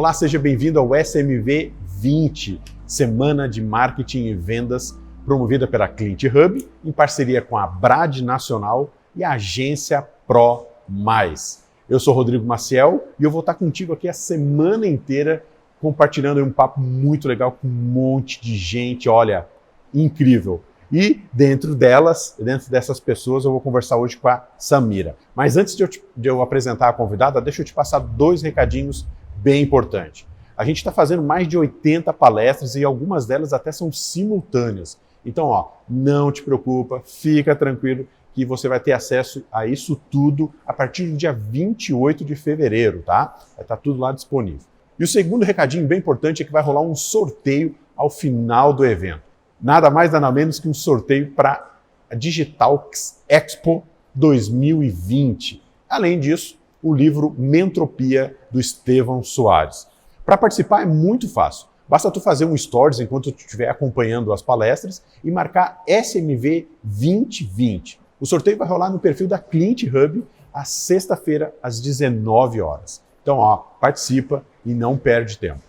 Olá, seja bem-vindo ao SMV 20, Semana de Marketing e Vendas, promovida pela Client Hub, em parceria com a Brad Nacional e a agência Pro Mais. Eu sou Rodrigo Maciel e eu vou estar contigo aqui a semana inteira compartilhando um papo muito legal com um monte de gente, olha, incrível. E dentro dessas pessoas, eu vou conversar hoje com a Samira. Mas antes de eu apresentar a convidada, deixa eu te passar 2 recadinhos bem importantes. A gente está fazendo mais de 80 palestras e algumas delas até são simultâneas. Então, não te preocupa, fica tranquilo que você vai ter acesso a isso tudo a partir do dia 28 de fevereiro, tá? Vai estar tudo lá disponível. E o segundo recadinho bem importante é que vai rolar um sorteio ao final do evento. Nada mais, nada menos que um sorteio para a Digital Expo 2020. Além disso, o livro Mentropia, do Estevão Soares. Para participar é muito fácil. Basta tu fazer um stories enquanto tu estiver acompanhando as palestras e marcar SMV 2020. O sorteio vai rolar no perfil da Client Hub às sexta-feira, às 19 horas. Então, participa e não perde tempo.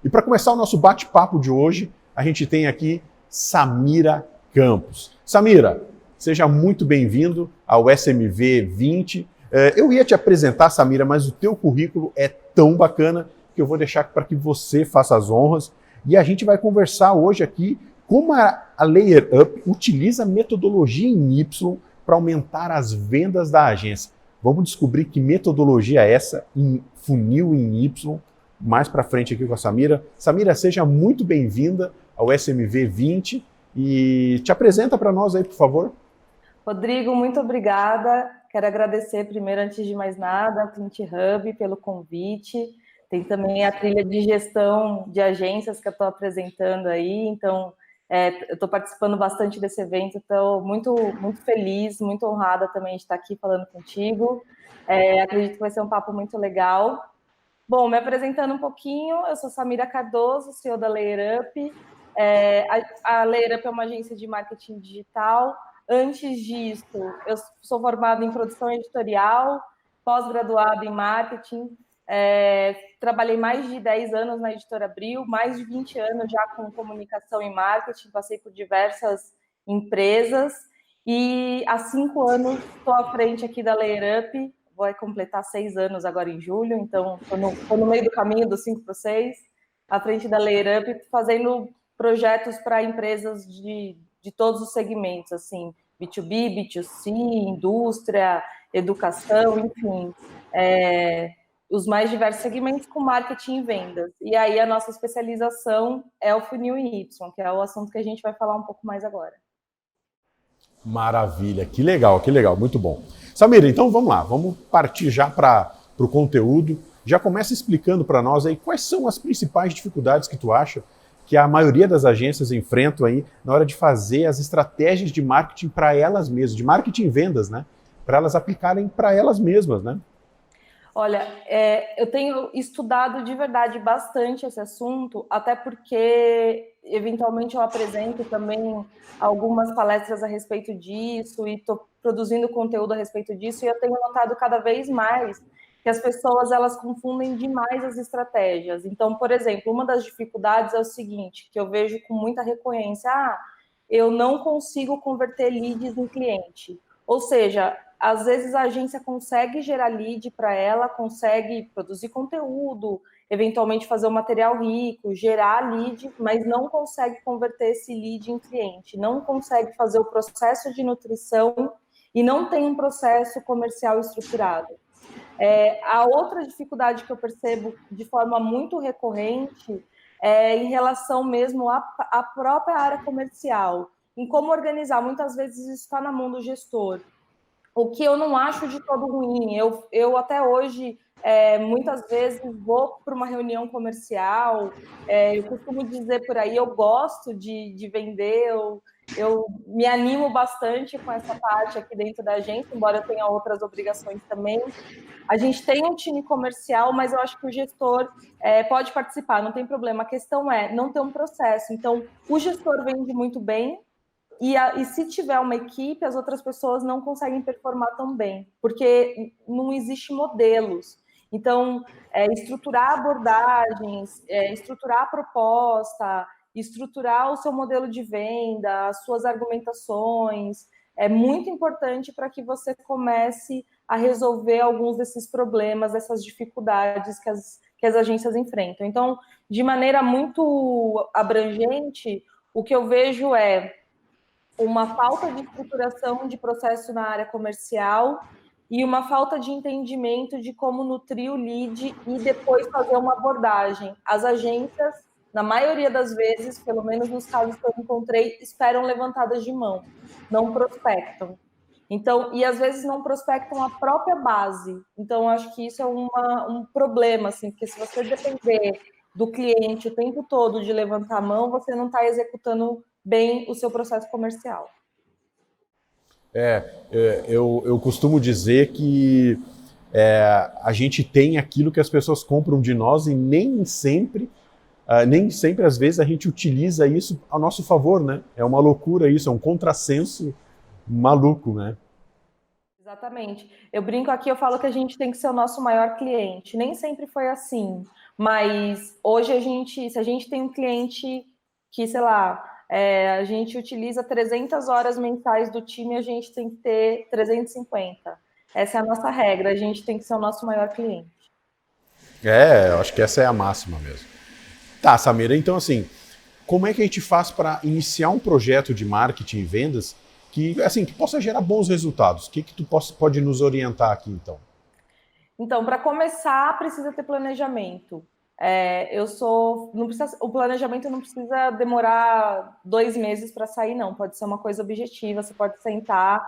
E para começar o nosso bate-papo de hoje, a gente tem aqui Samira Campos. Samira, seja muito bem-vindo ao SMV 20. Eu ia te apresentar, Samira, mas o teu currículo é tão bacana que eu vou deixar para que você faça as honras. E a gente vai conversar hoje aqui como a Layer Up utiliza a metodologia em Y para aumentar as vendas da agência. Vamos descobrir que metodologia é essa em funil em Y, mais para frente aqui com a Samira. Samira, seja muito bem-vinda ao SMV 20 e te apresenta para nós aí, por favor. Rodrigo, muito obrigada. Quero agradecer primeiro, antes de mais nada, ao Client Hub pelo convite. Tem também a trilha de gestão de agências que eu estou apresentando aí, então eu estou participando bastante desse evento, estou muito, muito feliz, muito honrada também de estar aqui falando contigo. Acredito que vai ser um papo muito legal. Bom, me apresentando um pouquinho, eu sou Samira Cardoso, CEO da Layer Up. A Layer Up é uma agência de marketing digital. Antes disso, eu sou formada em produção editorial, pós-graduada em marketing. Trabalhei mais de 10 anos na Editora Abril, mais de 20 anos já com comunicação e marketing, passei por diversas empresas e há 5 anos estou à frente aqui da Layer Up, vou completar 6 anos agora em julho, então estou no meio do caminho dos 5 para 6, à frente da Layer Up, fazendo projetos para empresas de todos os segmentos, assim, B2B, B2C, indústria, educação, enfim, os mais diversos segmentos com marketing e vendas. E aí a nossa especialização é o funil em Y, que é o assunto que a gente vai falar um pouco mais agora. Maravilha, que legal, muito bom. Samira, então vamos lá, vamos partir já para o conteúdo. Já começa explicando para nós aí quais são as principais dificuldades que tu acha que a maioria das agências enfrentam aí na hora de fazer as estratégias de marketing para elas mesmas, de marketing e vendas, né? Para elas aplicarem para elas mesmas, né? Olha, eu tenho estudado de verdade bastante esse assunto, até porque, eventualmente, eu apresento também algumas palestras a respeito disso e estou produzindo conteúdo a respeito disso, e eu tenho notado cada vez mais que as pessoas elas confundem demais as estratégias. Então, por exemplo, uma das dificuldades é o seguinte, que eu vejo com muita recorrência, eu não consigo converter leads em cliente. Ou seja, às vezes a agência consegue gerar lead para ela, consegue produzir conteúdo, eventualmente fazer um material rico, gerar lead, mas não consegue converter esse lead em cliente, não consegue fazer o processo de nutrição e não tem um processo comercial estruturado. A outra dificuldade que eu percebo de forma muito recorrente é em relação mesmo à própria área comercial, em como organizar. Muitas vezes isso está na mão do gestor, o que eu não acho de todo ruim. Eu até hoje, muitas vezes, vou para uma reunião comercial, eu costumo dizer por aí, eu gosto de vender, eu me animo bastante com essa parte aqui dentro da agência, embora eu tenha outras obrigações também. A gente tem um time comercial, mas eu acho que o gestor pode participar, não tem problema. A questão é não ter um processo. Então, o gestor vende muito bem, e se tiver uma equipe, as outras pessoas não conseguem performar tão bem, porque não existe modelos. Então, estruturar abordagens, estruturar a proposta, estruturar o seu modelo de venda, as suas argumentações, é muito importante para que você comece a resolver alguns desses problemas, dessas dificuldades que as agências enfrentam. Então, de maneira muito abrangente, o que eu vejo é uma falta de estruturação de processo na área comercial e uma falta de entendimento de como nutrir o lead e depois fazer uma abordagem. As agências, na maioria das vezes, pelo menos nos casos que eu encontrei, esperam levantadas de mão, não prospectam. Então, e às vezes não prospectam a própria base. Então, acho que isso é um problema, assim, porque se você depender do cliente o tempo todo de levantar a mão, você não está executando bem o seu processo comercial. Eu costumo dizer que a gente tem aquilo que as pessoas compram de nós e nem sempre, às vezes, a gente utiliza isso a nosso favor, né? É uma loucura isso, é um contrassenso maluco, né? Exatamente. Eu brinco aqui, eu falo que a gente tem que ser o nosso maior cliente. Nem sempre foi assim, mas hoje se a gente tem um cliente que, sei lá, a gente utiliza 300 horas mensais do time, a gente tem que ter 350. Essa é a nossa regra, a gente tem que ser o nosso maior cliente. Eu acho que essa é a máxima mesmo. Tá, Samira, então assim, como é que a gente faz para iniciar um projeto de marketing e vendas que possa gerar bons resultados? O que tu pode nos orientar aqui, então? Então, para começar, precisa ter planejamento. O planejamento não precisa demorar 2 meses para sair, não. Pode ser uma coisa objetiva. Você pode sentar,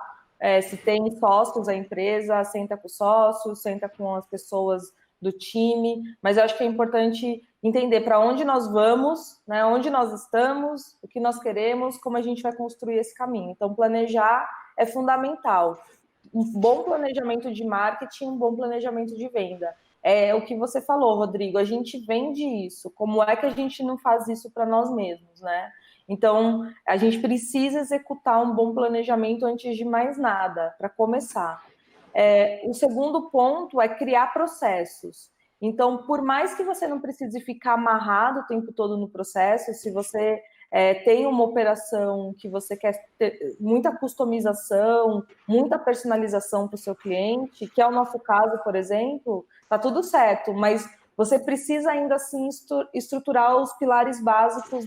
se tem sócios a empresa, senta com os sócios, senta com as pessoas do time. Mas eu acho que é importante entender para onde nós vamos, né, onde nós estamos, o que nós queremos, como a gente vai construir esse caminho. Então, planejar é fundamental. Um bom planejamento de marketing, um bom planejamento de venda. É o que você falou, Rodrigo, a gente vende isso. Como é que a gente não faz isso para nós mesmos, né? Então, a gente precisa executar um bom planejamento antes de mais nada, para começar. O segundo ponto é criar processos. Então, por mais que você não precise ficar amarrado o tempo todo no processo, se você tem uma operação que você quer ter muita customização, muita personalização para o seu cliente, que é o nosso caso, por exemplo, está tudo certo, mas você precisa ainda assim estruturar os pilares básicos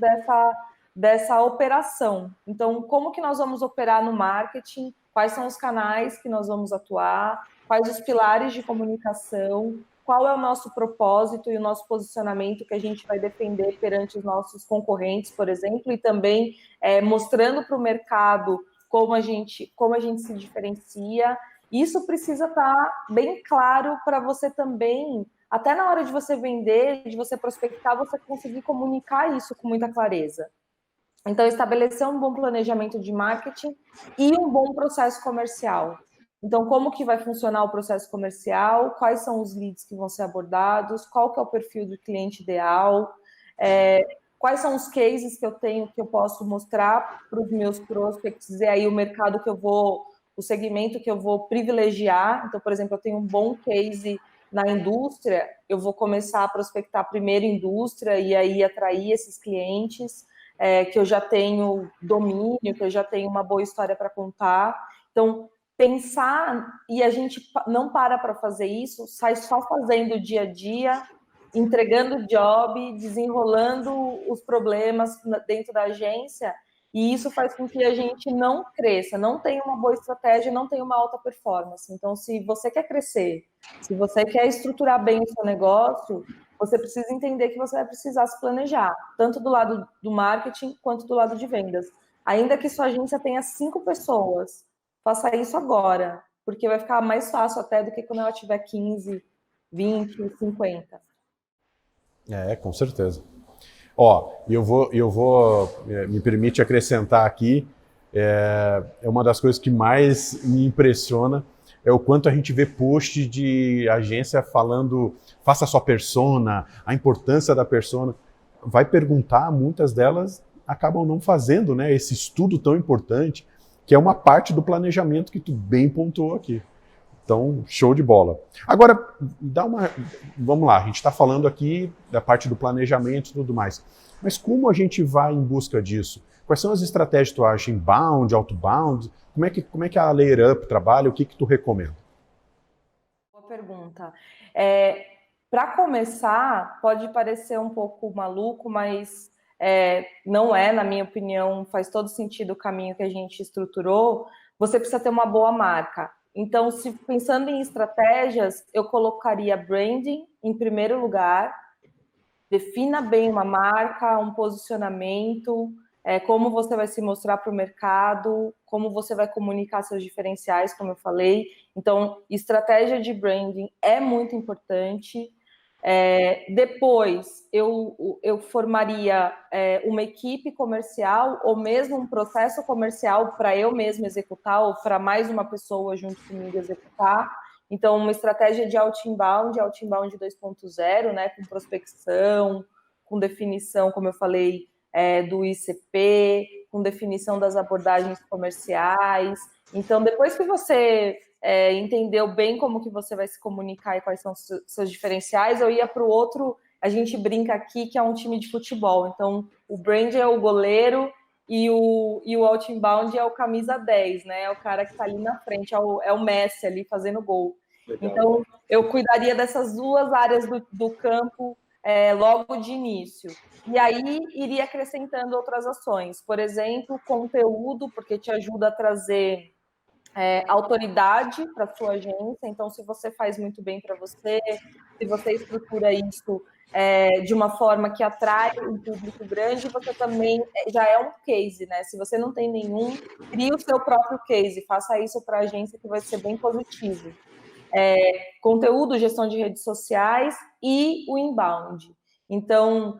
dessa operação. Então, como que nós vamos operar no marketing? Quais são os canais que nós vamos atuar? Quais os pilares de comunicação? Qual é o nosso propósito e o nosso posicionamento que a gente vai defender perante os nossos concorrentes, por exemplo, e também mostrando para o mercado como a gente se diferencia. Isso precisa estar bem claro para você também, até na hora de você vender, de você prospectar, você conseguir comunicar isso com muita clareza. Então, estabelecer um bom planejamento de marketing e um bom processo comercial. Então, como que vai funcionar o processo comercial? Quais são os leads que vão ser abordados? Qual que é o perfil do cliente ideal? Quais são os cases que eu tenho que eu posso mostrar para os meus prospects e aí o mercado que eu vou, o segmento que eu vou privilegiar. Então, por exemplo, eu tenho um bom case na indústria, eu vou começar a prospectar primeiro indústria e aí atrair esses clientes que eu já tenho domínio, que eu já tenho uma boa história para contar. Então, pensar, e a gente não para fazer isso, sai só fazendo dia a dia, entregando job, desenrolando os problemas dentro da agência, e isso faz com que a gente não cresça, não tenha uma boa estratégia, não tenha uma alta performance. Então, se você quer crescer, se você quer estruturar bem o seu negócio, você precisa entender que você vai precisar se planejar, tanto do lado do marketing quanto do lado de vendas. Ainda que sua agência tenha 5 pessoas, faça isso agora, porque vai ficar mais fácil até do que quando ela tiver 15, 20, 50. Com certeza. Eu vou me permite acrescentar aqui, uma das coisas que mais me impressiona é o quanto a gente vê post de agência falando, faça a sua persona, a importância da persona. Vai perguntar, muitas delas acabam não fazendo, né, esse estudo tão importante, que é uma parte do planejamento que tu bem pontuou aqui. Então, show de bola. Agora, vamos lá, a gente está falando aqui da parte do planejamento e tudo mais, mas como a gente vai em busca disso? Quais são as estratégias que tu acha, inbound, outbound? Como é que a Layer Up trabalha? O que tu recomenda? Boa pergunta. Para começar, pode parecer um pouco maluco, mas não é, na minha opinião, faz todo sentido o caminho que a gente estruturou. Você precisa ter uma boa marca. Então, pensando em estratégias, eu colocaria branding em primeiro lugar. Defina bem uma marca, um posicionamento, como você vai se mostrar para o mercado, como você vai comunicar seus diferenciais, como eu falei. Então, estratégia de branding é muito importante. Depois, eu formaria uma equipe comercial ou mesmo um processo comercial para eu mesma executar ou para mais uma pessoa junto comigo executar. Então, uma estratégia de outbound 2.0, né, com prospecção, com definição, como eu falei, do ICP, com definição das abordagens comerciais. Então, depois que você entendeu bem como que você vai se comunicar e quais são os seus diferenciais, eu ia para o outro, a gente brinca aqui que é um time de futebol. Então, o brand é o goleiro e o outbound é o camisa 10, né? É o cara que está ali na frente, é o Messi ali fazendo gol. Legal. Então, eu cuidaria dessas duas áreas do campo logo de início. E aí, iria acrescentando outras ações. Por exemplo, conteúdo, porque te ajuda a trazer autoridade para a sua agência. Então, se você faz muito bem para você, se você estrutura isso de uma forma que atrai um público grande, você também já é um case, né? Se você não tem nenhum, crie o seu próprio case, faça isso para a agência que vai ser bem positivo. Conteúdo, gestão de redes sociais e o inbound. Então,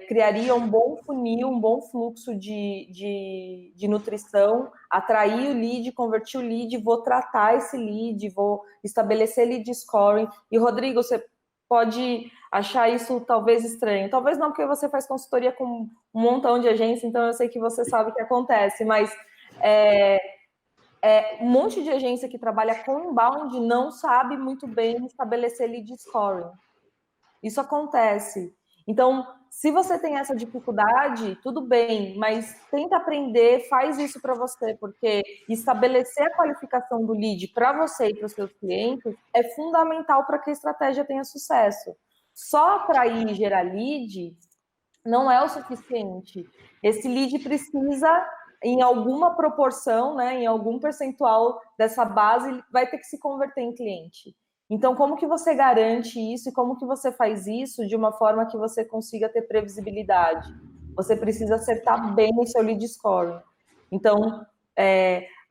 criaria um bom funil, um bom fluxo de nutrição, atrair o lead, convertir o lead, vou tratar esse lead, vou estabelecer lead scoring. E, Rodrigo, você pode achar isso talvez estranho. Talvez não, porque você faz consultoria com um montão de agência, então eu sei que você sabe o que acontece, mas um monte de agência que trabalha com inbound não sabe muito bem estabelecer lead scoring. Isso acontece. Então, se você tem essa dificuldade, tudo bem, mas tenta aprender, faz isso para você, porque estabelecer a qualificação do lead para você e para os seus clientes é fundamental para que a estratégia tenha sucesso. Só atrair e gerar lead não é o suficiente. Esse lead precisa, em alguma proporção, né, em algum percentual dessa base, vai ter que se converter em cliente. Então, como que você garante isso e como que você faz isso de uma forma que você consiga ter previsibilidade? Você precisa acertar bem o seu lead scoring. Então,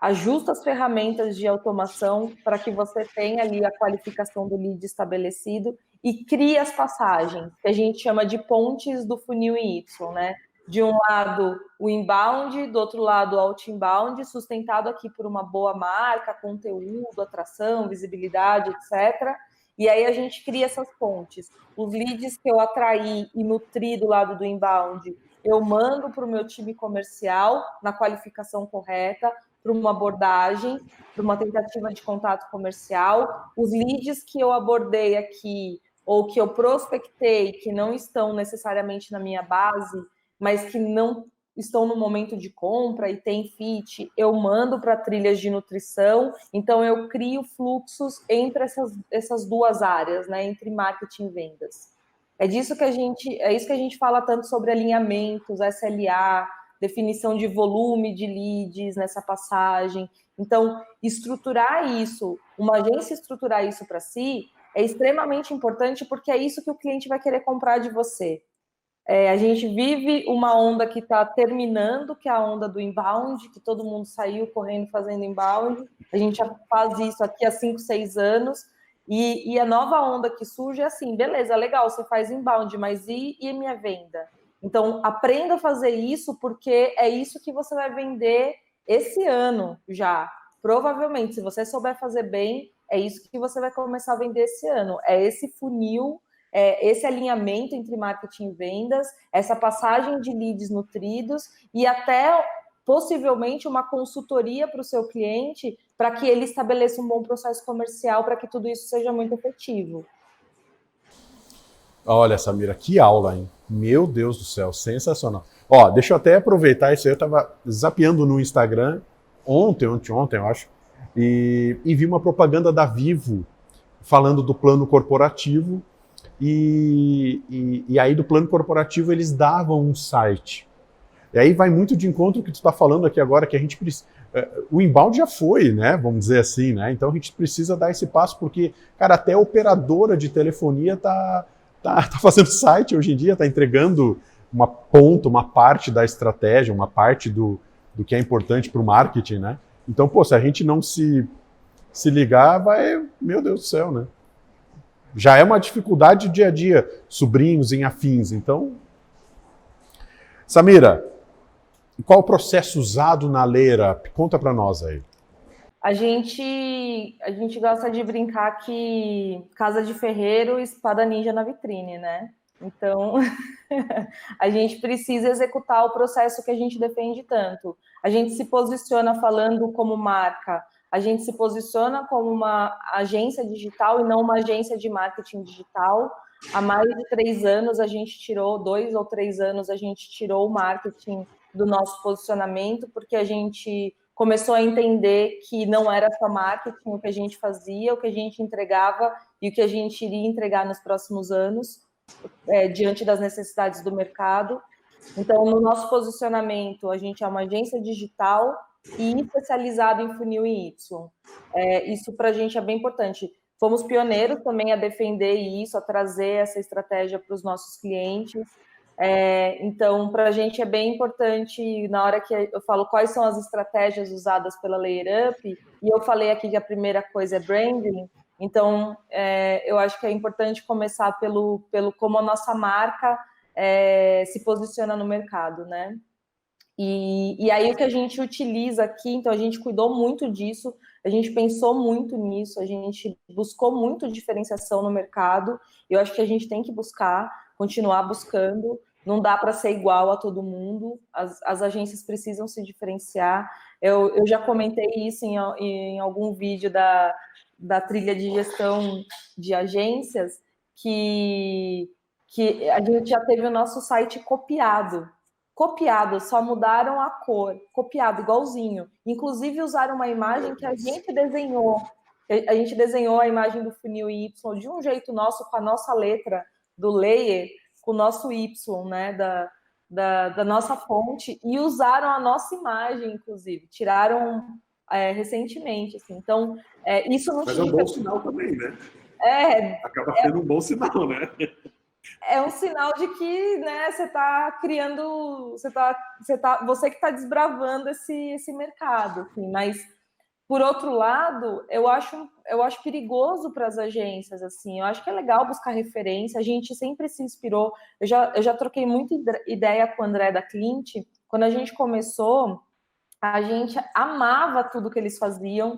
ajusta as ferramentas de automação para que você tenha ali a qualificação do lead estabelecido e cria as passagens, que a gente chama de pontes do funil em Y, né? De um lado, o inbound, do outro lado, o outbound, sustentado aqui por uma boa marca, conteúdo, atração, visibilidade, etc. E aí a gente cria essas pontes. Os leads que eu atraí e nutri do lado do inbound, eu mando para o meu time comercial na qualificação correta, para uma abordagem, para uma tentativa de contato comercial. Os leads que eu abordei aqui ou que eu prospectei, que não estão necessariamente na minha base, mas que não estão no momento de compra e tem fit, eu mando para trilhas de nutrição. Então, eu crio fluxos entre essas duas áreas, né, entre marketing e vendas. É isso que a gente fala tanto sobre alinhamentos, SLA, definição de volume de leads nessa passagem. Então, estruturar isso, uma agência estruturar isso para si, é extremamente importante porque é isso que o cliente vai querer comprar de você. A gente vive uma onda que está terminando, que é a onda do inbound, que todo mundo saiu correndo fazendo inbound. A gente já faz isso aqui há 5, 6 anos. E a nova onda que surge é assim, beleza, legal, você faz inbound, mas e minha venda? Então, aprenda a fazer isso, porque é isso que você vai vender esse ano já. Provavelmente, se você souber fazer bem, é isso que você vai começar a vender esse ano. É esse funil, esse alinhamento entre marketing e vendas, essa passagem de leads nutridos e até possivelmente uma consultoria para o seu cliente, para que ele estabeleça um bom processo comercial, para que tudo isso seja muito efetivo. Olha, Samira, que aula, hein? Meu Deus do céu, sensacional. Ó, deixa eu até aproveitar isso aí, eu tava zapeando no Instagram ontem, eu acho, e vi uma propaganda da Vivo falando do plano corporativo, e aí do plano corporativo eles davam um site. E aí vai muito de encontro que tu está falando aqui agora, que a gente precisa... O inbound já foi, né? Vamos dizer assim, né? Então a gente precisa dar esse passo, porque, cara, até a operadora de telefonia tá fazendo site hoje em dia, tá entregando uma ponta, uma parte da estratégia, uma parte do que é importante para o marketing, né? Então, pô, se a gente não se ligar, vai... Meu Deus do céu, né? Já é uma dificuldade do dia a dia, sobrinhos em afins, então... Samira, qual o processo usado na Layup? Conta para nós aí. A gente gosta de brincar que casa de ferreiro, espada ninja na vitrine, né? Então, a gente precisa executar o processo que a gente defende tanto. A gente se posiciona falando como marca, a gente se posiciona como uma agência digital e não uma agência de marketing digital. Há mais de 3 anos a gente tirou, 2 ou 3 anos a gente tirou o marketing do nosso posicionamento, porque a gente começou a entender que não era só marketing o que a gente fazia, o que a gente entregava e o que a gente iria entregar nos próximos anos, diante das necessidades do mercado. Então, no nosso posicionamento, a gente é uma agência digital e especializada em funil em Y. Isso para a gente é bem importante. Fomos pioneiros também a defender isso, a trazer essa estratégia para os nossos clientes. Então, para a gente é bem importante, na hora que eu falo quais são as estratégias usadas pela Layup, e eu falei aqui que a primeira coisa é branding, então eu acho que é importante começar pelo como a nossa marca se posiciona no mercado, né? E aí o que a gente utiliza aqui, então a gente cuidou muito disso, a gente pensou muito nisso, a gente buscou muito diferenciação no mercado, e eu acho que a gente tem que continuar buscando, não dá para ser igual a todo mundo, as agências precisam se diferenciar. Eu já comentei isso em algum vídeo da trilha de gestão de agências, que a gente já teve o nosso site copiado, só mudaram a cor, copiado, igualzinho. Inclusive usaram uma imagem que a gente desenhou. A gente desenhou a imagem do funil Y de um jeito nosso, com a nossa letra do layer, com o nosso Y, né, da nossa fonte, e usaram a nossa imagem, inclusive. Tiraram recentemente, assim. Então, isso não Mas é um bom sinal também, né? Acaba sendo um bom sinal, né? É um sinal de que, né, você está criando, você que está desbravando esse mercado, assim. Mas por outro lado, eu acho perigoso para as agências, assim. Eu acho que é legal buscar referência. A gente sempre se inspirou. Eu já troquei muita ideia com o André da Clint. Quando a gente começou, a gente amava tudo que eles faziam.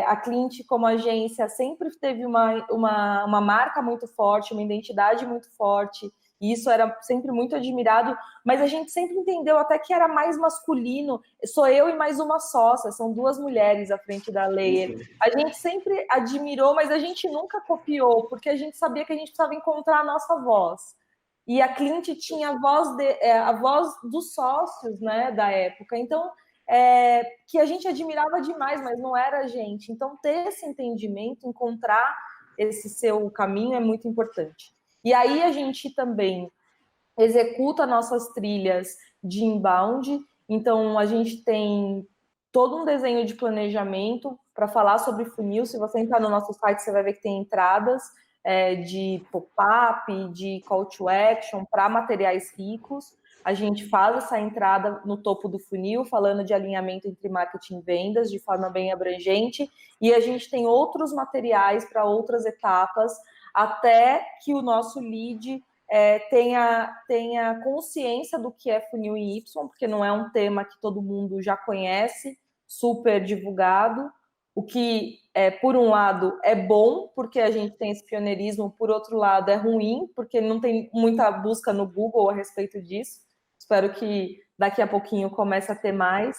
A Clint, como agência, sempre teve uma marca muito forte, uma identidade muito forte, e isso era sempre muito admirado, mas a gente sempre entendeu até que era mais masculino. Sou eu e mais uma sócia, são 2 mulheres à frente da Layer. A gente sempre admirou, mas a gente nunca copiou, porque a gente sabia que a gente precisava encontrar a nossa voz. E a Clint tinha a voz dos sócios, né, da época. Então, que a gente admirava demais, mas não era a gente. Então, ter esse entendimento, encontrar esse seu caminho é muito importante. E aí a gente também executa nossas trilhas de inbound. Então, a gente tem todo um desenho de planejamento para falar sobre funil. Se você entrar no nosso site, você vai ver que tem entradas de pop-up, de call to action para materiais ricos. A gente faz essa entrada no topo do funil, falando de alinhamento entre marketing e vendas, de forma bem abrangente, e a gente tem outros materiais para outras etapas, até que o nosso lead tenha consciência do que é funil em Y, porque não é um tema que todo mundo já conhece, super divulgado, o que, por um lado, é bom, porque a gente tem esse pioneirismo, por outro lado, é ruim, porque não tem muita busca no Google a respeito disso. Espero que daqui a pouquinho começa a ter mais.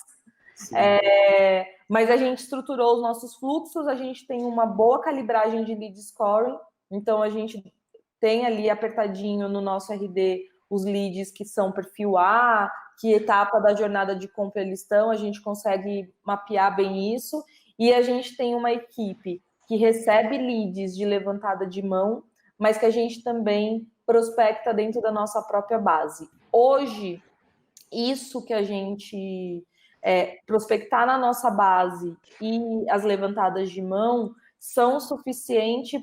Mas a gente estruturou os nossos fluxos, a gente tem uma boa calibragem de lead scoring, então a gente tem ali apertadinho no nosso RD os leads que são perfil A, que etapa da jornada de compra eles estão, a gente consegue mapear bem isso, e a gente tem uma equipe que recebe leads de levantada de mão, mas que a gente também prospecta dentro da nossa própria base. Hoje, isso que a gente prospectar na nossa base e as levantadas de mão são suficientes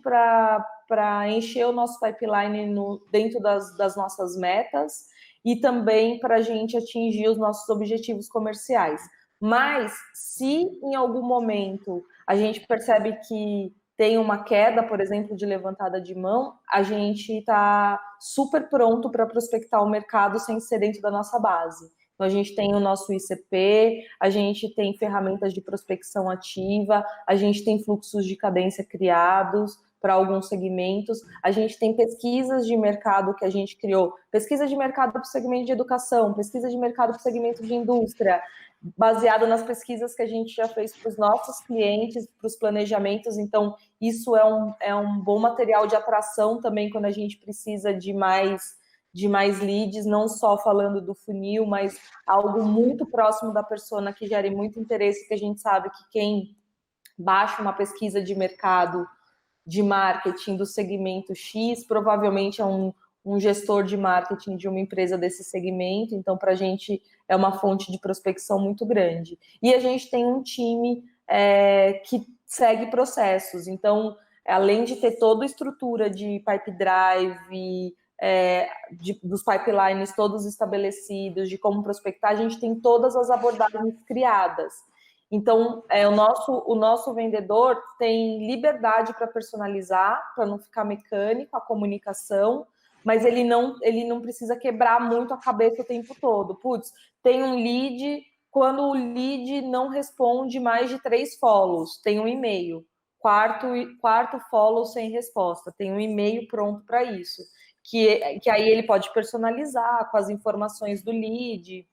para encher o nosso pipeline dentro das nossas metas e também para a gente atingir os nossos objetivos comerciais. Mas, se em algum momento a gente percebe que tem uma queda, por exemplo, de levantada de mão, a gente está super pronto para prospectar o mercado sem ser dentro da nossa base. Então, a gente tem o nosso ICP, a gente tem ferramentas de prospecção ativa, a gente tem fluxos de cadência criados para alguns segmentos, a gente tem pesquisas de mercado que a gente criou, pesquisa de mercado para o segmento de educação, pesquisa de mercado para o segmento de indústria, baseado nas pesquisas que a gente já fez para os nossos clientes, para os planejamentos. Então, isso é um bom material de atração também quando a gente precisa de mais leads, não só falando do funil, mas algo muito próximo da persona que gere muito interesse, que a gente sabe que quem baixa uma pesquisa de mercado de marketing do segmento X provavelmente é um gestor de marketing de uma empresa desse segmento, então para a gente é uma fonte de prospecção muito grande. E a gente tem um time que segue processos, então além de ter toda a estrutura de pipe drive, dos pipelines todos estabelecidos, de como prospectar, a gente tem todas as abordagens criadas. Então, o nosso vendedor tem liberdade para personalizar, para não ficar mecânico a comunicação, mas ele não precisa quebrar muito a cabeça o tempo todo. Putz, tem um lead, quando o lead não responde mais de 3 follows, tem um e-mail. Quarto follow sem resposta, tem um e-mail pronto para isso. Que aí ele pode personalizar com as informações do lead,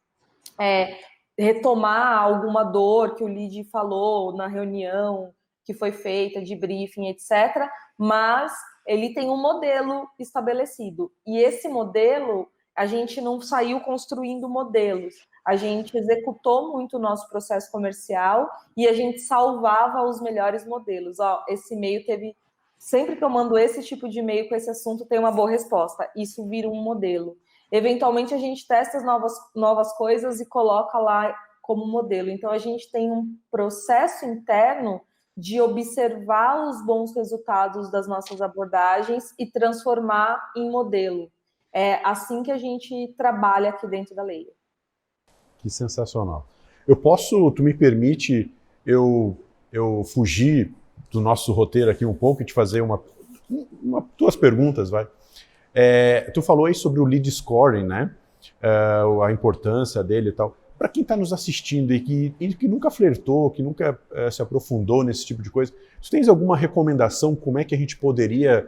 retomar alguma dor que o lead falou na reunião que foi feita, de briefing, etc. Mas ele tem um modelo estabelecido. E esse modelo, a gente não saiu construindo modelos. A gente executou muito o nosso processo comercial e a gente salvava os melhores modelos. Esse e-mail teve... Sempre que eu mando esse tipo de e-mail com esse assunto, tem uma boa resposta. Isso vira um modelo. Eventualmente, a gente testa as novas coisas e coloca lá como modelo. Então, a gente tem um processo interno de observar os bons resultados das nossas abordagens e transformar em modelo. É assim que a gente trabalha aqui dentro da Layer. Que sensacional. Tu me permite eu fugir do nosso roteiro aqui um pouco e te fazer duas perguntas, vai. Tu falou aí sobre o lead scoring, né? A importância dele e tal. Para quem está nos assistindo e que nunca flertou, que nunca se aprofundou nesse tipo de coisa, tu tens alguma recomendação como é que a gente poderia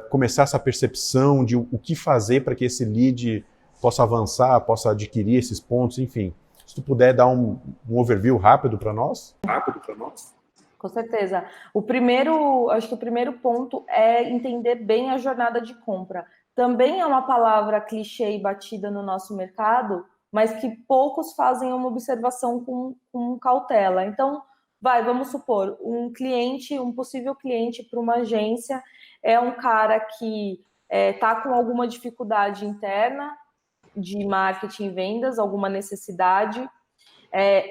começar essa percepção de o que fazer para que esse lead possa avançar, possa adquirir esses pontos, enfim. Se tu puder dar um overview rápido para nós. Com certeza. Acho que o primeiro ponto é entender bem a jornada de compra. Também é uma palavra clichê e batida no nosso mercado, mas que poucos fazem uma observação com cautela. Então, vamos supor, um possível cliente para uma agência é um cara que está com alguma dificuldade interna de marketing e vendas, alguma necessidade.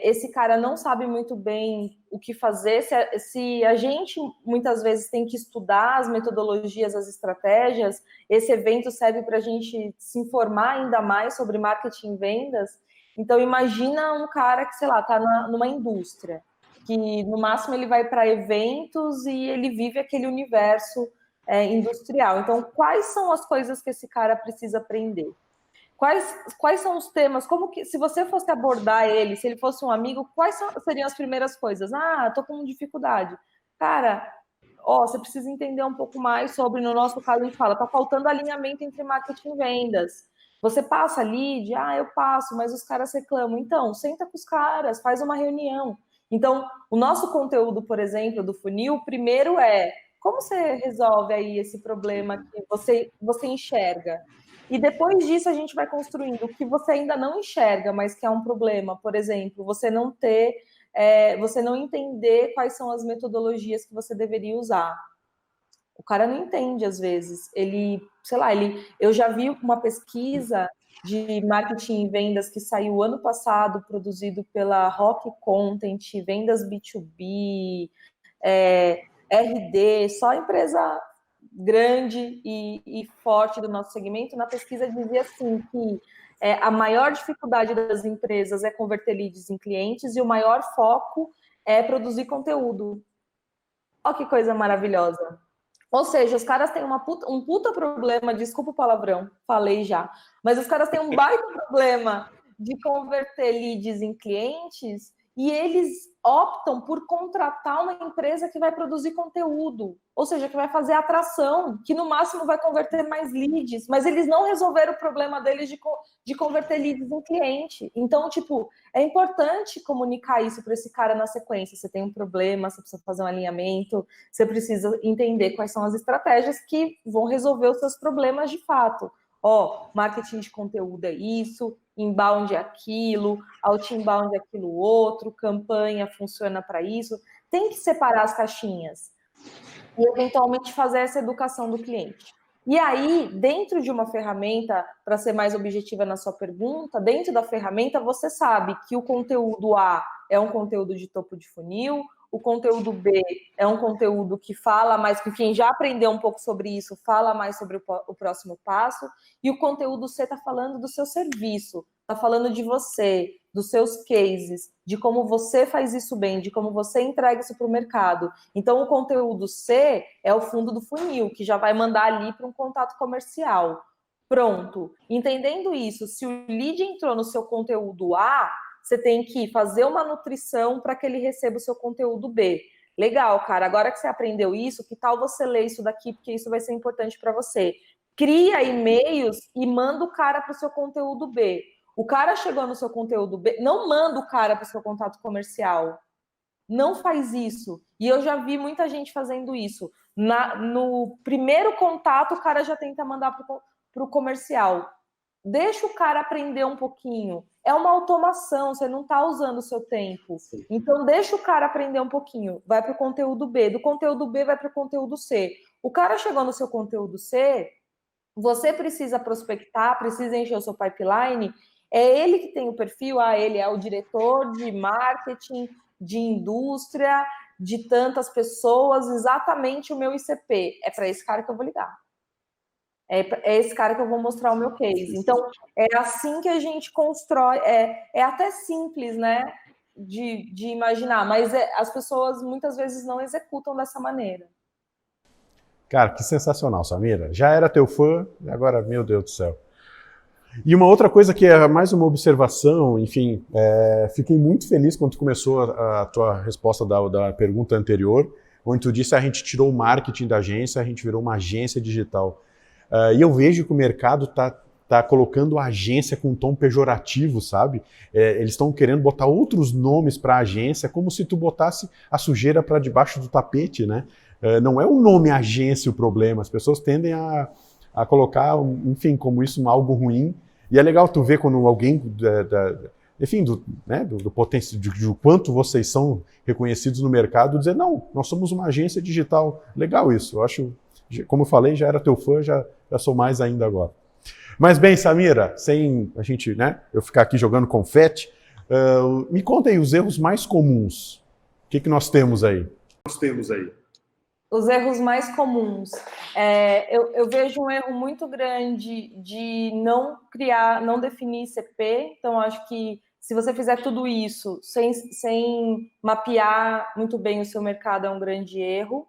Esse cara não sabe muito bem o que fazer, se a gente muitas vezes tem que estudar as metodologias, as estratégias, esse evento serve para a gente se informar ainda mais sobre marketing e vendas. Então, imagina um cara que, sei lá, está numa indústria, que no máximo ele vai para eventos e ele vive aquele universo industrial. Então, quais são as coisas que esse cara precisa aprender? Quais são os temas? Se você fosse abordar ele, se ele fosse um amigo, seriam as primeiras coisas? Tô com dificuldade. Cara, você precisa entender um pouco mais sobre, no nosso caso, a gente fala, tá faltando alinhamento entre marketing e vendas. Você passa lead? Eu passo, mas os caras reclamam. Então, senta com os caras, faz uma reunião. Então, o nosso conteúdo, por exemplo, do funil, primeiro como você resolve aí esse problema que você enxerga? E depois disso a gente vai construindo o que você ainda não enxerga, mas que é um problema. Por exemplo, você não entender quais são as metodologias que você deveria usar. O cara não entende às vezes. Eu já vi uma pesquisa de marketing e vendas que saiu ano passado, produzido pela Rock Content, vendas B2B, RD, só empresa grande e forte do nosso segmento. Na pesquisa dizia assim que a maior dificuldade das empresas é converter leads em clientes e o maior foco é produzir conteúdo. Olha que coisa maravilhosa. Ou seja, os caras têm um puta problema, desculpa o palavrão, falei já, mas os caras têm um baita problema de converter leads em clientes e eles optam por contratar uma empresa que vai produzir conteúdo, ou seja, que vai fazer atração, que no máximo vai converter mais leads, mas eles não resolveram o problema deles de converter leads em cliente. Então, é importante comunicar isso para esse cara na sequência. Você tem um problema, você precisa fazer um alinhamento, você precisa entender quais são as estratégias que vão resolver os seus problemas de fato. Marketing de conteúdo é isso, inbound é aquilo, outbound é aquilo outro, campanha funciona para isso. Tem que separar as caixinhas e, eventualmente, fazer essa educação do cliente. E aí, dentro de uma ferramenta, para ser mais objetiva na sua pergunta, dentro da ferramenta você sabe que o conteúdo A é um conteúdo de topo de funil, o conteúdo B é um conteúdo que fala mais, que quem já aprendeu um pouco sobre isso, fala mais sobre o próximo passo, e o conteúdo C está falando do seu serviço, está falando de você, dos seus cases, de como você faz isso bem, de como você entrega isso para o mercado. Então, o conteúdo C é o fundo do funil, que já vai mandar ali para um contato comercial. Pronto. Entendendo isso, se o lead entrou no seu conteúdo A, você tem que fazer uma nutrição para que ele receba o seu conteúdo B. Legal, cara. Agora que você aprendeu isso, que tal você ler isso daqui, porque isso vai ser importante para você. Cria e-mails e manda o cara para o seu conteúdo B. O cara chegou no seu conteúdo B, não manda o cara para o seu contato comercial. Não faz isso. E eu já vi muita gente fazendo isso. No primeiro contato, o cara já tenta mandar para o comercial. Deixa o cara aprender um pouquinho. É uma automação, você não está usando o seu tempo. Então, deixa o cara aprender um pouquinho. Vai para o conteúdo B. Do conteúdo B, vai para o conteúdo C. O cara chegou no seu conteúdo C, você precisa prospectar, precisa encher o seu pipeline. É ele que tem o perfil, ele é o diretor de marketing, de indústria, de tantas pessoas, exatamente o meu ICP. É para esse cara que eu vou ligar. É esse cara que eu vou mostrar o meu case. Então, é assim que a gente constrói. É até simples, né, de imaginar, mas as pessoas muitas vezes não executam dessa maneira. Cara, que sensacional, Samira. Já era teu fã, e agora, meu Deus do céu. E uma outra coisa que é mais uma observação, enfim, fiquei muito feliz quando tu começou a tua resposta da pergunta anterior, onde tu disse a gente tirou o marketing da agência, a gente virou uma agência digital. E eu vejo que o mercado tá colocando a agência com um tom pejorativo, sabe? Eles estão querendo botar outros nomes para a agência, como se tu botasse a sujeira para debaixo do tapete, né? Não é o nome agência o problema, as pessoas tendem a colocar, enfim, como isso algo ruim. E é legal tu ver quando alguém, enfim, do potencial, de quanto vocês são reconhecidos no mercado, dizer, não, nós somos uma agência digital. Legal isso, eu acho, como eu falei, já era teu fã, já sou mais ainda agora. Mas bem, Samira, sem a gente, eu ficar aqui jogando confete, me conta aí os erros mais comuns. O que nós temos aí? Os erros mais comuns. Eu vejo um erro muito grande de não definir ICP. Então, acho que se você fizer tudo isso sem mapear muito bem o seu mercado, é um grande erro.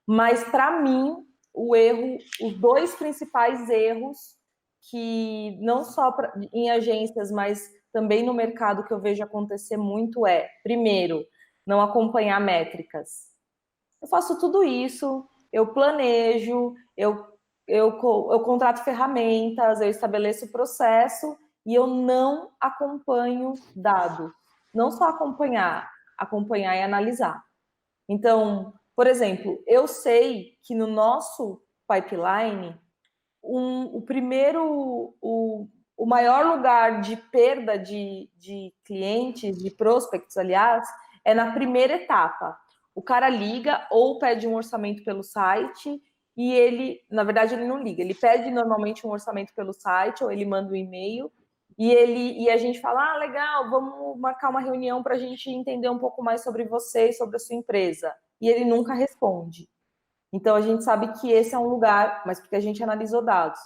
Mas, para mim, os dois principais erros, que não só em agências, mas também no mercado, que eu vejo acontecer muito primeiro, não acompanhar métricas. Eu faço tudo isso, eu planejo, eu eu contrato ferramentas, eu estabeleço o processo e eu não acompanho dado. Não só acompanhar e analisar. Então, por exemplo, eu sei que no nosso pipeline, o maior lugar de perda de clientes, de prospects, aliás, é na primeira etapa. O cara liga ou pede um orçamento pelo site e ele, na verdade, ele não liga. Ele pede normalmente um orçamento pelo site ou ele manda um e-mail e a gente fala, legal, vamos marcar uma reunião para a gente entender um pouco mais sobre você e sobre a sua empresa. E ele nunca responde. Então, a gente sabe que esse é um lugar, mas porque a gente analisou dados.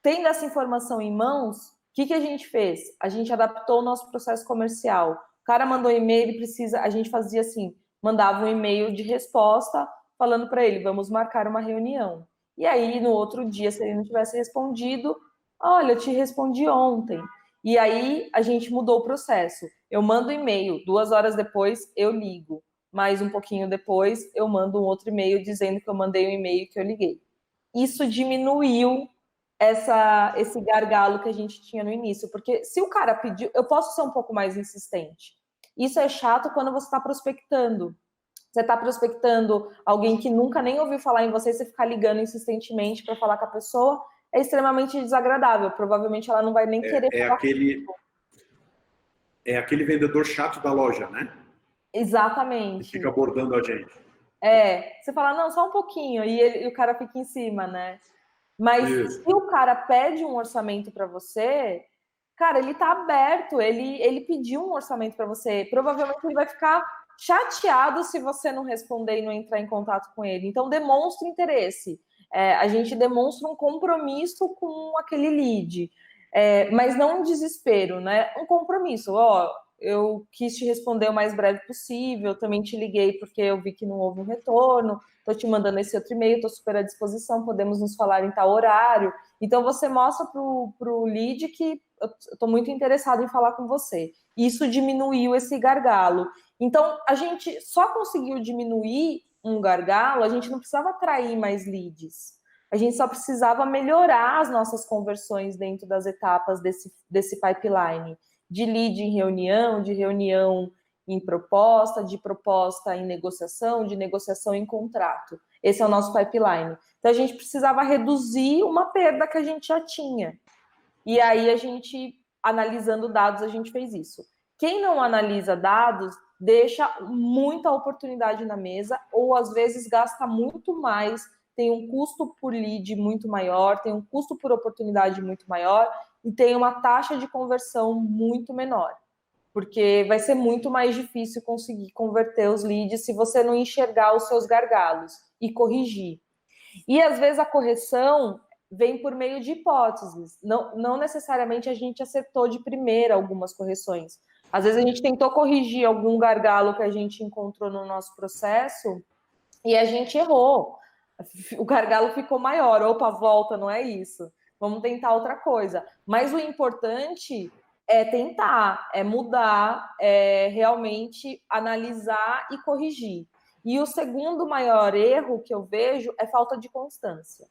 Tendo essa informação em mãos, o que a gente fez? A gente adaptou o nosso processo comercial. O cara mandou um e-mail, a gente fazia assim, mandava um e-mail de resposta falando para ele, vamos marcar uma reunião. E aí, no outro dia, se ele não tivesse respondido, olha, eu te respondi ontem. E aí, a gente mudou o processo. Eu mando um e-mail, 2 horas depois, eu ligo. Mais um pouquinho depois, eu mando um outro e-mail dizendo que eu mandei um e-mail que eu liguei. Isso diminuiu esse gargalo que a gente tinha no início, porque se o cara pediu, eu posso ser um pouco mais insistente. Isso é chato quando você está prospectando. Você está prospectando alguém que nunca nem ouviu falar em você, você ficar ligando insistentemente para falar com a pessoa, é extremamente desagradável. Provavelmente ela não vai nem querer falar comigo. É aquele vendedor chato da loja, né? Exatamente. Que fica abordando a gente. Você fala, não, só um pouquinho, e o cara fica em cima, né? Mas se o cara pede um orçamento para você, cara, ele tá aberto, ele pediu um orçamento para você. Provavelmente ele vai ficar chateado se você não responder e não entrar em contato com ele. Então, demonstra interesse. A gente demonstra um compromisso com aquele lead. Mas não um desespero, né? Um compromisso. Eu quis te responder o mais breve possível, também te liguei porque eu vi que não houve um retorno, estou te mandando esse outro e-mail, estou super à disposição, podemos nos falar em tal horário. Então, você mostra para o lead que eu estou muito interessado em falar com você. Isso diminuiu esse gargalo. Então, a gente só conseguiu diminuir um gargalo, a gente não precisava atrair mais leads. A gente só precisava melhorar as nossas conversões dentro das etapas desse pipeline. De lead em reunião, de reunião em proposta, de proposta em negociação, de negociação em contrato. Esse é o nosso pipeline. Então, a gente precisava reduzir uma perda que a gente já tinha. E aí, a gente, analisando dados, a gente fez isso. Quem não analisa dados, deixa muita oportunidade na mesa, ou às vezes gasta muito mais, tem um custo por lead muito maior, tem um custo por oportunidade muito maior, e tem uma taxa de conversão muito menor, porque vai ser muito mais difícil conseguir converter os leads se você não enxergar os seus gargalos e corrigir. E às vezes a correção vem por meio de hipóteses, não necessariamente a gente acertou de primeira algumas correções. Às vezes a gente tentou corrigir algum gargalo que a gente encontrou no nosso processo e a gente errou. O gargalo ficou maior. Opa, volta, não é isso. Vamos tentar outra coisa. Mas o importante é tentar, é mudar, é realmente analisar e corrigir. E o segundo maior erro que eu vejo é falta de constância.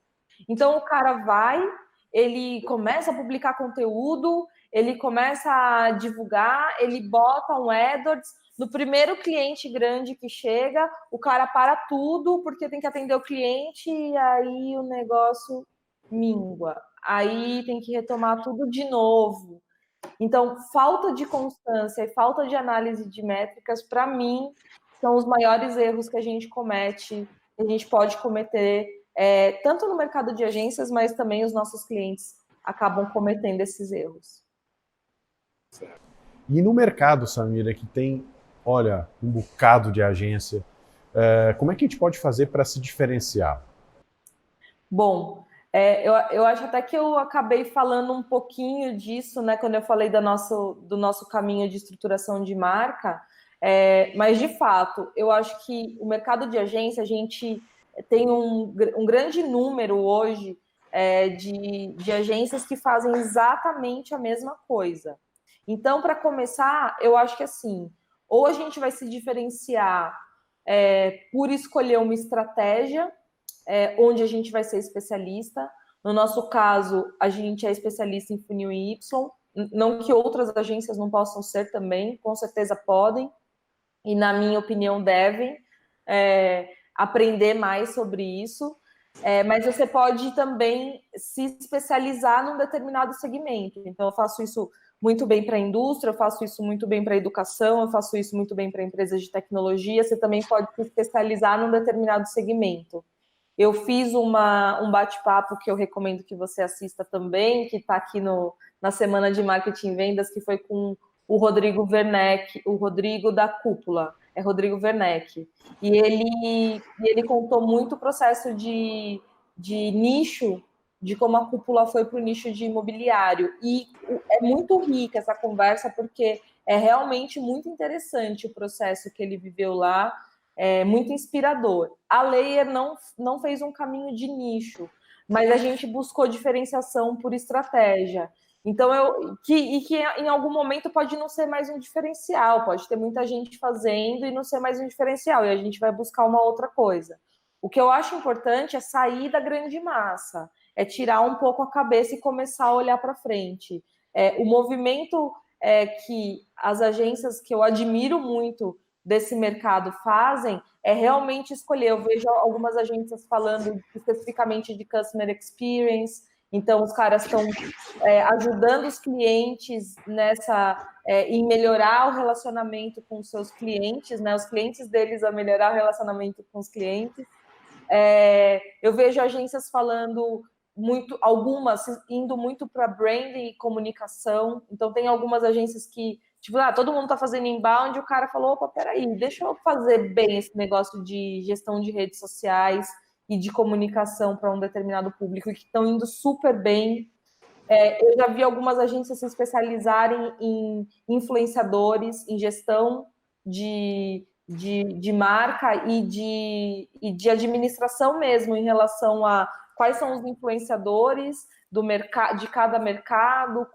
Então, o cara vai, ele começa a publicar conteúdo, ele começa a divulgar, ele bota um AdWords. No primeiro cliente grande que chega, o cara para tudo porque tem que atender o cliente e aí o negócio mingua. Aí tem que retomar tudo de novo. Então, falta de constância e falta de análise de métricas, para mim, são os maiores erros que a gente comete, que a gente pode cometer, tanto no mercado de agências, mas também os nossos clientes acabam cometendo esses erros. E no mercado, Samira, que tem, olha, um bocado de agência, como é que a gente pode fazer para se diferenciar? Bom, eu acho até que eu acabei falando um pouquinho disso, né, quando eu falei do nosso caminho de estruturação de marca, mas de fato, eu acho que o mercado de agência, a gente tem um grande número hoje de agências que fazem exatamente a mesma coisa. Então, para começar, eu acho que assim, ou a gente vai se diferenciar por escolher uma estratégia, onde a gente vai ser especialista. No nosso caso, a gente é especialista em funil Y, não que outras agências não possam ser também, com certeza podem, e na minha opinião devem aprender mais sobre isso, mas você pode também se especializar num determinado segmento. Então, eu faço isso muito bem para a indústria, eu faço isso muito bem para a educação, eu faço isso muito bem para empresas de tecnologia, você também pode se especializar num determinado segmento. Eu fiz um bate-papo que eu recomendo que você assista também, que está aqui na Semana de Marketing e Vendas, que foi com o Rodrigo Werneck, o Rodrigo da Cúpula, é Rodrigo Werneck. E ele contou muito o processo de nicho, de como a Cúpula foi para o nicho de imobiliário. E é muito rica essa conversa, porque é realmente muito interessante o processo que ele viveu lá, muito inspirador. A Layer não fez um caminho de nicho, mas a gente buscou diferenciação por estratégia. Então, que em algum momento pode não ser mais um diferencial, pode ter muita gente fazendo e não ser mais um diferencial, e a gente vai buscar uma outra coisa. O que eu acho importante é sair da grande massa, é tirar um pouco a cabeça e começar a olhar para frente. O movimento que as agências que eu admiro muito desse mercado fazem é realmente escolher. Eu vejo algumas agências falando especificamente de customer experience, então os caras estão ajudando os clientes em melhorar o relacionamento com os seus clientes, né? Os clientes deles a melhorar o relacionamento com os clientes. Eu vejo agências falando muito, algumas indo muito para branding e comunicação. Então tem algumas agências que tipo, todo mundo está fazendo inbound, e o cara falou, opa, peraí, deixa eu fazer bem esse negócio de gestão de redes sociais e de comunicação para um determinado público, que estão indo super bem. Eu já vi algumas agências se especializarem em influenciadores, em gestão de marca e de administração mesmo, em relação a quais são os influenciadores de cada mercado,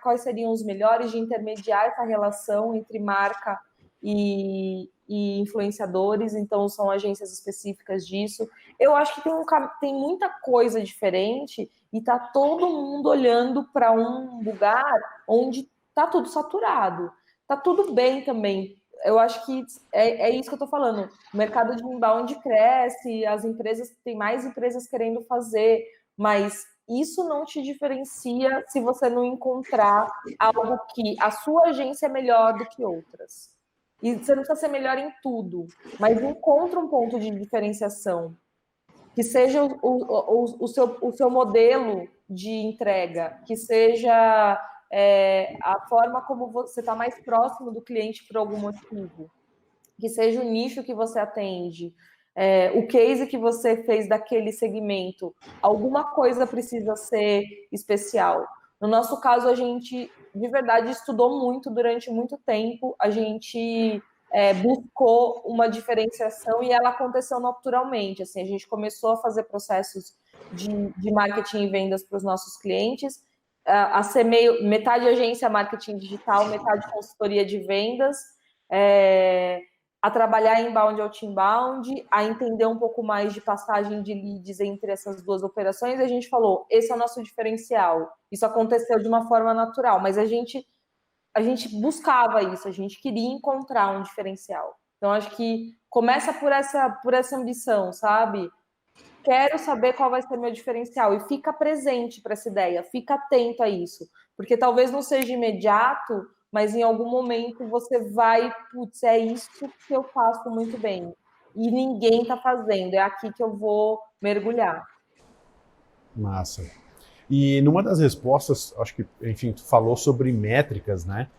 quais seriam os melhores de intermediar essa relação entre marca e influenciadores. Então, são agências específicas disso. Eu acho que tem muita coisa diferente e está todo mundo olhando para um lugar onde está tudo saturado. Está tudo bem também. Eu acho que é isso que eu estou falando. O mercado de inbound cresce, as empresas, tem mais empresas querendo fazer, mas isso não te diferencia se você não encontrar algo que a sua agência é melhor do que outras. E você não precisa ser melhor em tudo, mas encontra um ponto de diferenciação, que seja o seu modelo de entrega, que seja a forma como você está mais próximo do cliente por algum motivo, que seja o nicho que você atende, o case que você fez daquele segmento. Alguma coisa precisa ser especial. No nosso caso, a gente, de verdade, estudou muito durante muito tempo, a gente buscou uma diferenciação e ela aconteceu naturalmente. Assim, a gente começou a fazer processos de marketing e vendas para os nossos clientes, a ser metade agência marketing digital, metade consultoria de vendas, a trabalhar em inbound e outbound, a entender um pouco mais de passagem de leads entre essas duas operações, e a gente falou, esse é o nosso diferencial. Isso aconteceu de uma forma natural, mas a gente buscava isso, a gente queria encontrar um diferencial. Então, acho que começa por essa ambição, sabe? Quero saber qual vai ser meu diferencial, e fica presente para essa ideia, fica atento a isso, porque talvez não seja imediato, mas em algum momento você vai, putz, é isso que eu faço muito bem, e ninguém está fazendo, é aqui que eu vou mergulhar. Massa. E numa das respostas, acho que, enfim, tu falou sobre métricas, né?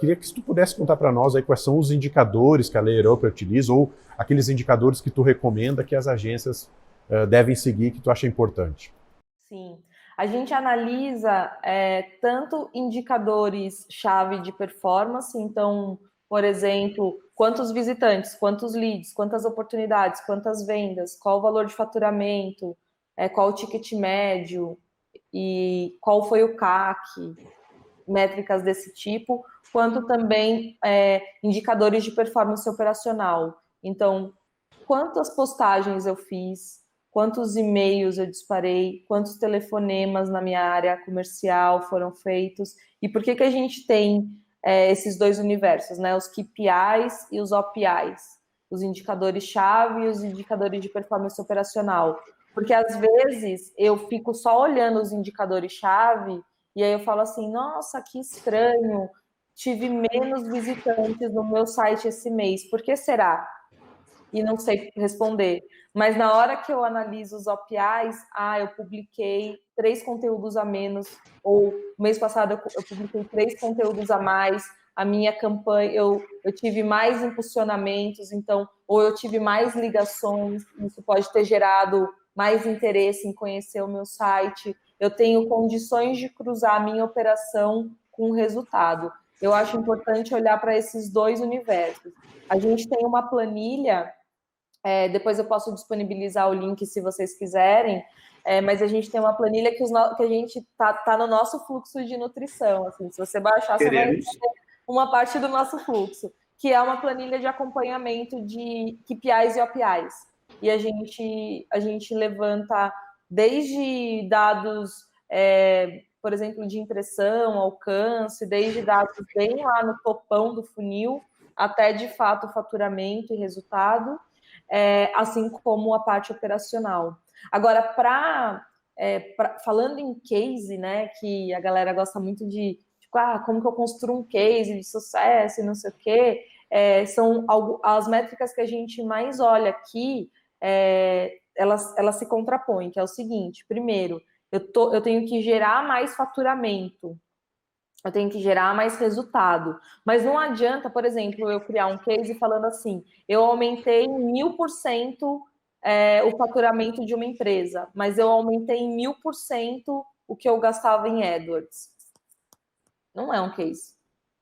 Queria que se tu pudesse contar para nós aí quais são os indicadores que a Layer Up utiliza, ou aqueles indicadores que tu recomenda que as agências devem seguir, que tu acha importante. Sim. A gente analisa tanto indicadores-chave de performance, então, por exemplo, quantos visitantes, quantos leads, quantas oportunidades, quantas vendas, qual o valor de faturamento, qual o ticket médio e qual foi o CAC, métricas desse tipo, quanto também indicadores de performance operacional. Então, quantas postagens eu fiz, quantos e-mails eu disparei, quantos telefonemas na minha área comercial foram feitos, e por que a gente tem esses dois universos, né? Os KPIs e os OPIs, os indicadores-chave e os indicadores de performance operacional. Porque, às vezes, eu fico só olhando os indicadores-chave e aí eu falo assim, nossa, que estranho, tive menos visitantes no meu site esse mês, por que será? E não sei responder. Mas na hora que eu analiso os OPIs, eu publiquei 3 conteúdos a menos, ou mês passado eu publiquei 3 conteúdos a mais, a minha campanha, eu tive mais impulsionamentos, então, ou eu tive mais ligações, isso pode ter gerado mais interesse em conhecer o meu site, eu tenho condições de cruzar a minha operação com o resultado. Eu acho importante olhar para esses dois universos. A gente tem uma planilha, depois eu posso disponibilizar o link se vocês quiserem, mas a gente tem uma planilha que a gente tá no nosso fluxo de nutrição. Assim, se você baixar, você vai entender uma parte do nosso fluxo, que é uma planilha de acompanhamento de KPIs e OPIs. E a gente levanta desde dados, por exemplo, de impressão, alcance, desde dados bem lá no topão do funil, até, de fato, faturamento e resultado, assim como a parte operacional. Agora, falando em case, né, que a galera gosta muito de, tipo, como que eu construo um case de sucesso e não sei o quê, são as métricas que a gente mais olha aqui, elas se contrapõem, que é o seguinte: primeiro, eu tenho que gerar mais faturamento, eu tenho que gerar mais resultado. Mas não adianta, por exemplo, eu criar um case falando assim, eu aumentei 1000% o faturamento de uma empresa, mas eu aumentei em 1000% o que eu gastava em AdWords. Não é um case,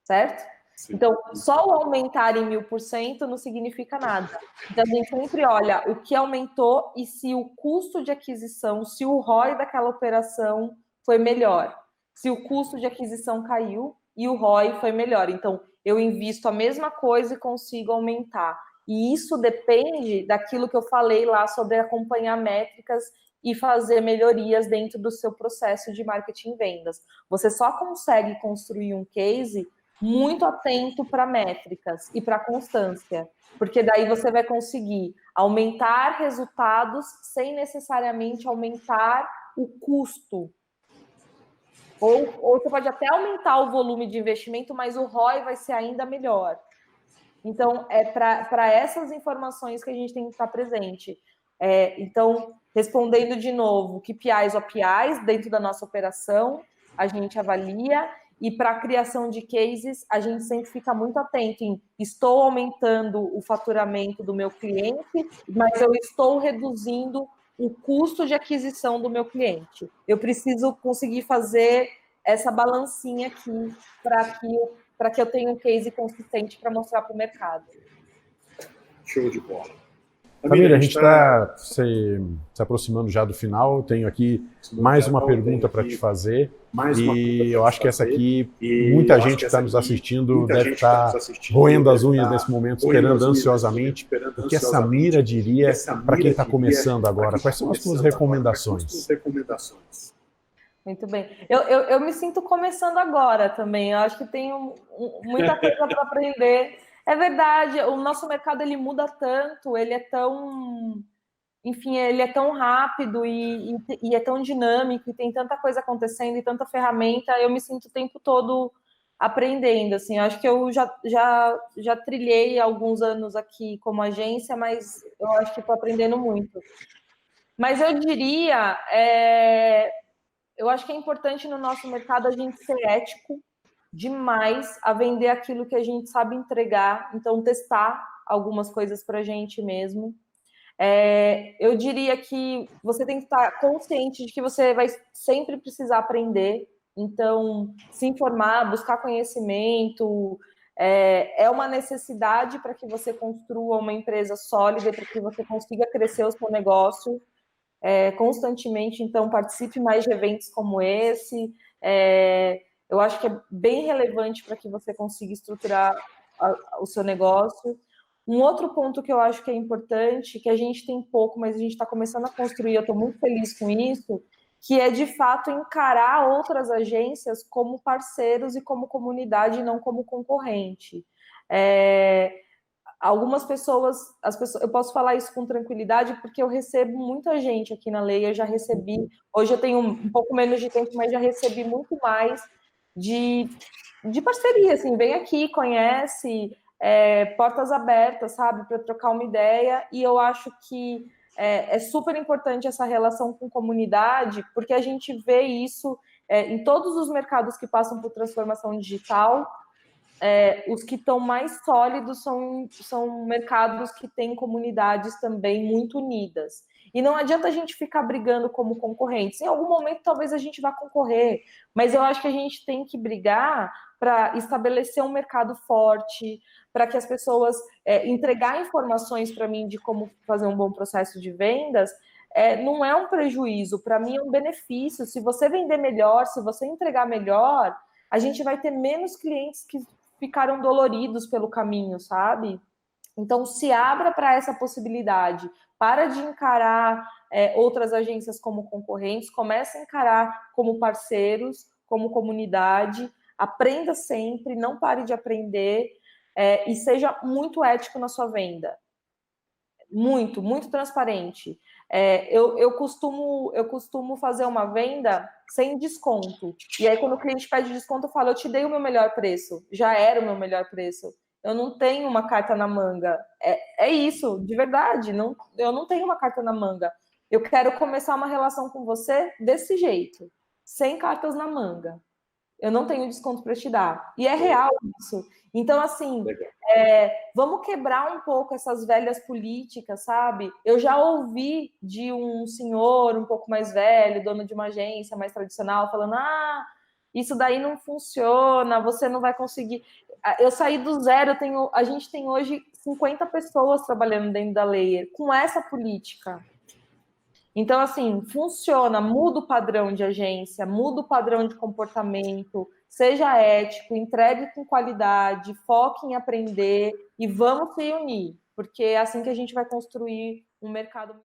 certo? Sim. Então, só o aumentar em 1000% não significa nada. Então, a gente sempre olha o que aumentou e se o custo de aquisição, se o ROI daquela operação foi melhor. Se o custo de aquisição caiu e o ROI foi melhor. Então, eu invisto a mesma coisa e consigo aumentar. E isso depende daquilo que eu falei lá sobre acompanhar métricas e fazer melhorias dentro do seu processo de marketing e vendas. Você só consegue construir um case muito atento para métricas e para constância, porque daí você vai conseguir aumentar resultados sem necessariamente aumentar o custo. Ou você pode até aumentar o volume de investimento, mas o ROI vai ser ainda melhor. Então, é para essas informações que a gente tem que estar presente. Então, respondendo de novo, KPIs, OPIs, dentro da nossa operação, a gente avalia, e para a criação de cases, a gente sempre fica muito atento em estou aumentando o faturamento do meu cliente, mas eu estou reduzindo o custo de aquisição do meu cliente. Eu preciso conseguir fazer essa balancinha aqui para que eu tenha um case consistente para mostrar para o mercado. Show de bola. Tamira, a gente está se aproximando já do final. Eu tenho aqui mais uma pergunta para te fazer. E eu acho que essa aqui, muita gente que está nos assistindo deve estar roendo as unhas nesse momento, esperando ansiosamente. O que a Samira diria para quem está começando agora? Quais são as suas recomendações? Muito bem. Eu me sinto começando agora também. Eu acho que tenho muita coisa para aprender. É verdade, o nosso mercado ele muda tanto, ele é tão, enfim, ele é tão rápido e é tão dinâmico, e tem tanta coisa acontecendo e tanta ferramenta. Eu me sinto o tempo todo aprendendo. Assim, eu acho que eu já trilhei alguns anos aqui como agência, mas eu acho que estou aprendendo muito. Mas eu diria, eu acho que é importante no nosso mercado a gente ser ético demais a vender aquilo que a gente sabe entregar, então testar algumas coisas para a gente mesmo. Eu diria que você tem que estar consciente de que você vai sempre precisar aprender, então se informar, buscar conhecimento, é uma necessidade para que você construa uma empresa sólida, para que você consiga crescer o seu negócio constantemente. Então participe mais de eventos como esse. Eu acho que é bem relevante para que você consiga estruturar o seu negócio. Um outro ponto que eu acho que é importante, que a gente tem pouco, mas a gente está começando a construir, eu estou muito feliz com isso, que é de fato encarar outras agências como parceiros e como comunidade, e não como concorrente. Algumas pessoas, eu posso falar isso com tranquilidade porque eu recebo muita gente aqui na Lei, eu já recebi, hoje eu tenho um pouco menos de tempo, mas já recebi muito mais de parceria, assim, vem aqui, conhece, portas abertas, sabe, para trocar uma ideia, e eu acho que é super importante essa relação com comunidade, porque a gente vê isso em todos os mercados que passam por transformação digital. Os que estão mais sólidos são mercados que têm comunidades também muito unidas. E não adianta a gente ficar brigando como concorrentes. Em algum momento, talvez a gente vá concorrer, mas eu acho que a gente tem que brigar para estabelecer um mercado forte, para que as pessoas entregar informações para mim de como fazer um bom processo de vendas. Não é um prejuízo, para mim é um benefício. Se você vender melhor, se você entregar melhor, a gente vai ter menos clientes que ficaram doloridos pelo caminho, sabe? Então, se abra para essa possibilidade. Para de encarar outras agências como concorrentes, comece a encarar como parceiros, como comunidade. Aprenda sempre, não pare de aprender e seja muito ético na sua venda. Muito, muito transparente. Eu costumo fazer uma venda sem desconto. E aí, quando o cliente pede desconto, eu falo, eu te dei o meu melhor preço. Já era o meu melhor preço. Eu não tenho uma carta na manga. É isso, de verdade. Eu não tenho uma carta na manga. Eu quero começar uma relação com você desse jeito, sem cartas na manga. Eu não tenho desconto para te dar. E é real isso. Então, assim, vamos quebrar um pouco essas velhas políticas, sabe? Eu já ouvi de um senhor um pouco mais velho, dono de uma agência mais tradicional, falando: isso daí não funciona, você não vai conseguir. Eu saí do zero, a gente tem hoje 50 pessoas trabalhando dentro da Layer com essa política. Então, assim, funciona, muda o padrão de agência, muda o padrão de comportamento, seja ético, entregue com qualidade, foque em aprender e vamos se unir, porque é assim que a gente vai construir um mercado.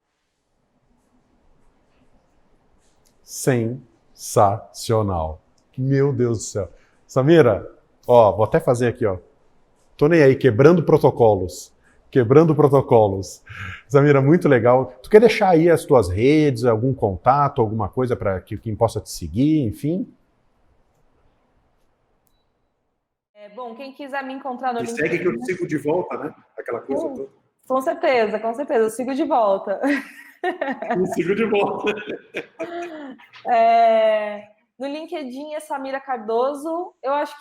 Sensacional. Meu Deus do céu. Samira, vou até fazer aqui, Tô nem aí, quebrando protocolos. Samira, muito legal. Tu quer deixar aí as tuas redes, algum contato, alguma coisa para que quem possa te seguir, enfim? Bom, quem quiser me encontrar no LinkedIn... segue que eu te sigo de volta, né? Aquela coisa toda. Com certeza, eu sigo de volta. Eu sigo de volta. No LinkedIn é Samira Cardoso. Eu acho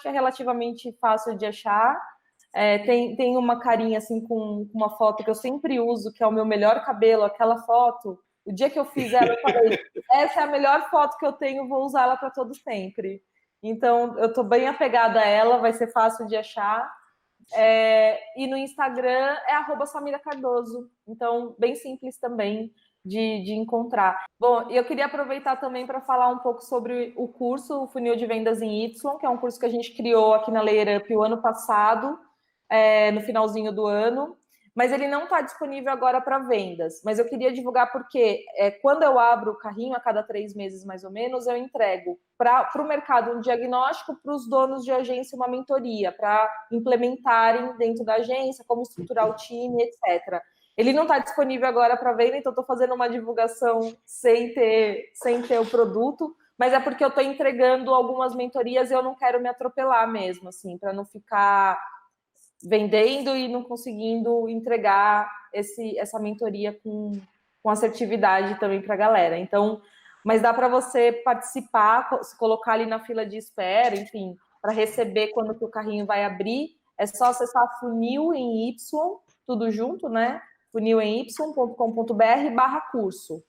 que é relativamente fácil de achar. Tem uma carinha assim com uma foto que eu sempre uso, que é o meu melhor cabelo, aquela foto. O dia que eu fiz ela, eu falei, essa é a melhor foto que eu tenho, vou usar ela para todo sempre. Então, eu estou bem apegada a ela, vai ser fácil de achar. E no Instagram é @Samira Cardoso. Então, bem simples também de encontrar. Bom, eu queria aproveitar também para falar um pouco sobre o curso, o Funil de Vendas em Y, que é um curso que a gente criou aqui na Layer Up o ano passado, no finalzinho do ano, mas ele não está disponível agora para vendas. Mas eu queria divulgar porque quando eu abro o carrinho, a cada 3 meses mais ou menos, eu entrego para o mercado um diagnóstico, para os donos de agência uma mentoria, para implementarem dentro da agência, como estruturar o time, etc. Ele não está disponível agora para venda, então estou fazendo uma divulgação sem ter o produto, mas é porque eu estou entregando algumas mentorias e eu não quero me atropelar mesmo, assim, para não ficar vendendo e não conseguindo entregar essa mentoria com assertividade também para a galera. Então, mas dá para você participar, se colocar ali na fila de espera, enfim, para receber quando que o carrinho vai abrir. É só acessar Funil em Y, tudo junto, né? funilemy.com.br/curso.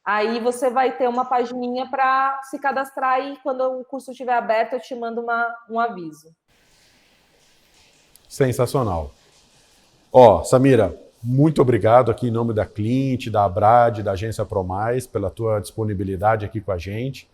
Aí você vai ter uma pagininha para se cadastrar e quando o curso estiver aberto eu te mando um aviso. Sensacional. Samira, muito obrigado aqui em nome da Clint, da Abrad, da Agência ProMais, pela tua disponibilidade aqui com a gente.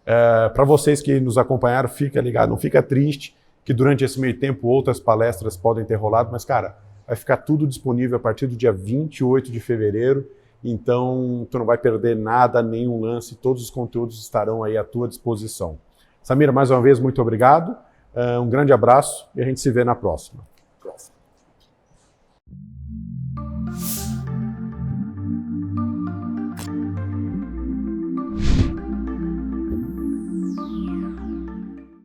Para vocês que nos acompanharam, fica ligado, não fica triste que durante esse meio tempo outras palestras podem ter rolado, mas, cara, vai ficar tudo disponível a partir do dia 28 de fevereiro, então tu não vai perder nada, nenhum lance, todos os conteúdos estarão aí à tua disposição. Samira, mais uma vez, muito obrigado, um grande abraço e a gente se vê na próxima.